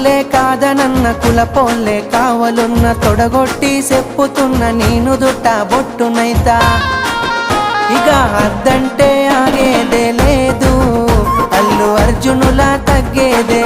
కులపోల్లే కాదనన్న కులపోల్లే కావలున్న తొడగొట్టి చెప్పుతున్న నేను దుట్ట బొట్టునైతా ఇక అద్దంటే ఆగేదే లేదు అల్లు అర్జునులా తగ్గేదే